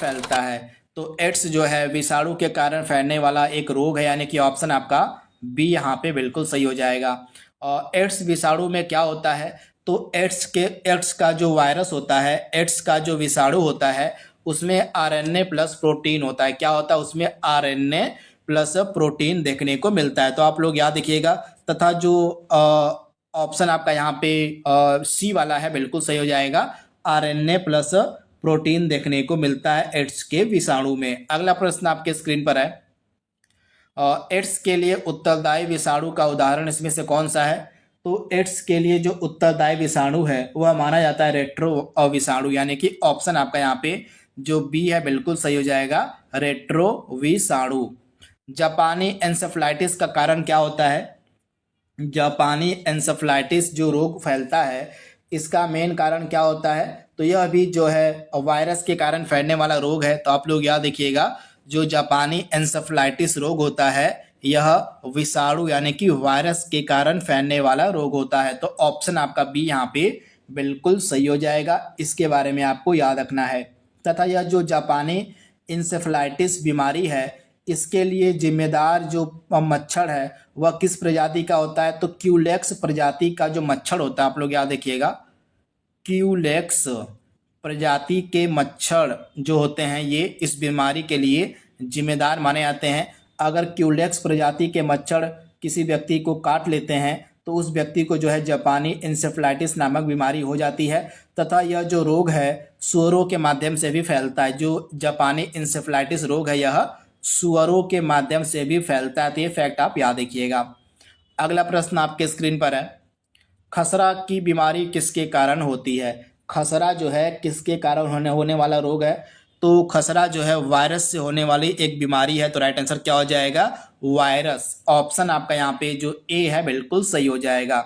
फैलता है। तो एड्स जो है विषाणु के कारण फैलने वाला एक रोग है, यानी कि ऑप्शन आपका बी यहाँ पे बिल्कुल सही हो जाएगा। और एड्स विषाणु में क्या होता है, तो एड्स का जो वायरस होता है, एड्स का जो विषाणु होता है उसमें आरएनए प्लस प्रोटीन होता है। क्या होता है उसमें? आरएनए प्लस प्रोटीन देखने को मिलता है। तो आप लोग याद रखिएगा। तथा जो ऑप्शन आपका यहाँ पे सी वाला है बिल्कुल सही हो जाएगा। आरएनए प्लस प्रोटीन देखने को मिलता है एड्स के विषाणु में। अगला प्रश्न आपके स्क्रीन पर है, एड्स के लिए उत्तरदायी विषाणु का उदाहरण इसमें से कौन सा है? तो एड्स के लिए जो उत्तरदायी विषाणु है वह माना जाता है रेट्रो विषाणु, यानी कि ऑप्शन आपका यहाँ पे जो बी है बिल्कुल सही हो जाएगा, रेट्रो विषाणु। जापानी एन्सेफलाइटिस का कारण क्या होता है? जापानी एन्सेफलाइटिस जो रोग फैलता है इसका मेन कारण क्या होता है? तो यह भी जो है वायरस के कारण फैलने वाला रोग है। तो आप लोग याद रखिएगा, जो जापानी एन्सेफलाइटिस रोग होता है यह विषाणु यानी कि वायरस के कारण फैलने वाला रोग होता है। तो ऑप्शन आपका बी यहाँ पे बिल्कुल सही हो जाएगा। इसके बारे में आपको याद रखना है। तथा यह जो जापानी इंसेफ्लाइटिस बीमारी है इसके लिए जिम्मेदार जो मच्छर है वह किस प्रजाति का होता है? तो क्यूलेक्स प्रजाति का जो मच्छर होता है, आप लोग याद रखिएगा, क्यूलेक्स प्रजाति के मच्छर जो होते हैं ये इस बीमारी के लिए जिम्मेदार माने जाते हैं। अगर क्यूलेक्स प्रजाति के मच्छर किसी व्यक्ति को काट लेते हैं तो उस व्यक्ति को जो है जापानी इंसेफ्लाइटिस नामक बीमारी हो जाती है। तथा यह जो रोग है सुअरों के माध्यम से भी फैलता है। जो जापानी इंसेफ्लाइटिस रोग है यह सुअरों के माध्यम से भी फैलता है। तो ये फैक्ट आप याद रखिएगा। अगला प्रश्न आपके स्क्रीन पर है, खसरा की बीमारी किसके कारण होती है? खसरा जो है किसके कारण होने वाला रोग है? तो खसरा जो है वायरस से होने वाली एक बीमारी है। तो राइट आंसर क्या हो जाएगा? वायरस। ऑप्शन आपका यहाँ पे जो ए है बिल्कुल सही हो जाएगा।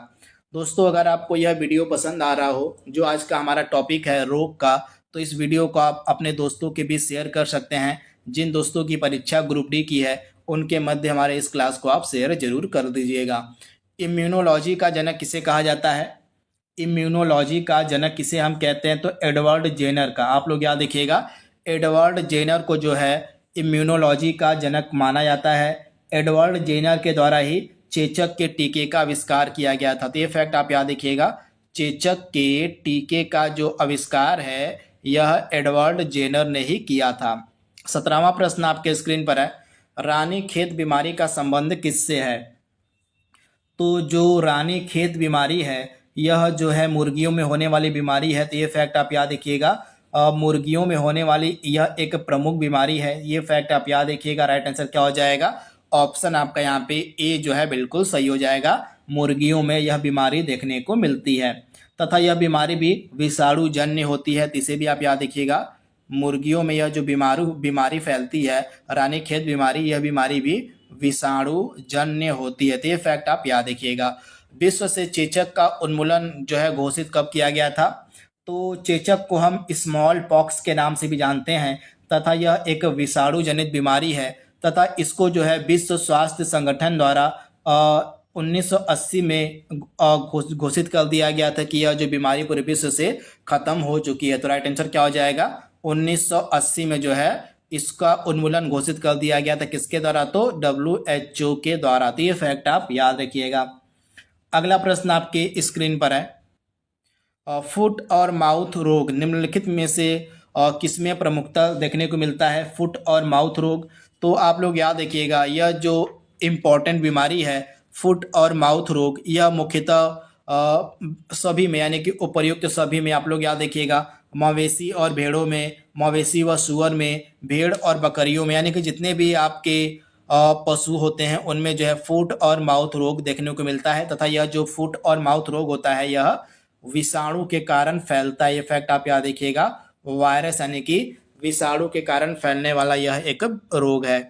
दोस्तों अगर आपको यह वीडियो पसंद आ रहा हो, जो आज का हमारा टॉपिक है रोग का, तो इस वीडियो को आप अपने दोस्तों के बीच शेयर कर सकते हैं। जिन दोस्तों की परीक्षा ग्रुप डी की है उनके मध्य हमारे इस क्लास को आप शेयर जरूर कर दीजिएगा। इम्यूनोलॉजी का जनक किसे कहा जाता है? इम्यूनोलॉजी का जनक किसे हम कहते हैं? तो एडवर्ड जेनर का। आप लोग याद रखिएगा, एडवर्ड जेनर को जो है इम्यूनोलॉजी का जनक माना जाता है। एडवर्ड जेनर के द्वारा ही चेचक के टीके का आविष्कार किया गया था। तो ये फैक्ट आप याद रखिएगा, चेचक के टीके का जो आविष्कार है यह एडवर्ड जेनर ने ही किया था। 17वां प्रश्न आपके स्क्रीन पर है, रानीखेत बीमारी का संबंध किससे है? तो जो रानीखेत बीमारी है यह जो है मुर्गियों में होने वाली बीमारी है। तो ये फैक्ट आप याद रखिएगा, मुर्गियों में होने वाली यह एक प्रमुख बीमारी है। ये फैक्ट आप याद रखिएगा। राइट आंसर क्या हो जाएगा? ऑप्शन आपका यहाँ पे ए जो है बिल्कुल सही हो जाएगा। मुर्गियों में यह बीमारी देखने को मिलती है। तथा यह बीमारी भी विषाणु जन्य होती है। इसे भी आप याद रखिएगा, मुर्गियों में यह जो बीमारी फैलती है रानीखेत बीमारी, यह बीमारी भी विषाणु जन्य होती है। तो ये फैक्ट आप याद रखिएगा। विश्व से चेचक का उन्मूलन जो है घोषित कब किया गया था? तो चेचक को हम स्मॉल पॉक्स के नाम से भी जानते हैं। तथा यह एक विषाणु जनित बीमारी है। तथा इसको जो है विश्व स्वास्थ्य संगठन द्वारा 1980 में घोषित कर दिया गया था कि यह जो बीमारी पूरे विश्व से खत्म हो चुकी है। तो राइट आंसर क्या हो जाएगा? 1980 में जो है इसका उन्मूलन घोषित कर दिया गया था। किसके द्वारा? तो WHO के द्वारा। तो ये फैक्ट आप याद रखिएगा। अगला प्रश्न आपके स्क्रीन पर है, फुट और माउथ रोग निम्नलिखित में से किसमें प्रमुखता देखने को मिलता है? फुट और माउथ रोग। तो आप लोग याद रखिएगा, यह जो इम्पोर्टेंट बीमारी है फुट और माउथ रोग, यह मुख्यतः सभी में यानी कि उपर्युक्त सभी में, आप लोग याद रखिएगा, मवेशी और भेड़ों में, मवेशी व सूअर में, भेड़ और बकरियों में, यानी कि जितने भी आपके पशु होते हैं उनमें जो है फुट और माउथ रोग देखने को मिलता है। तथा यह जो फुट और माउथ रोग होता है यह विषाणु के कारण फैलता है। ये फैक्ट आप याद रखिएगा, वायरस यानी कि विषाणु के कारण फैलने वाला यह एक रोग है।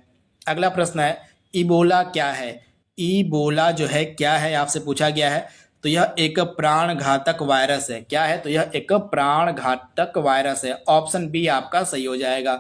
अगला प्रश्न है, इबोला क्या है? इबोला जो है क्या है आपसे पूछा गया है। तो यह एक प्राण घातक वायरस है। क्या है? तो यह एक प्राण घातक वायरस है। ऑप्शन बी आपका सही हो जाएगा।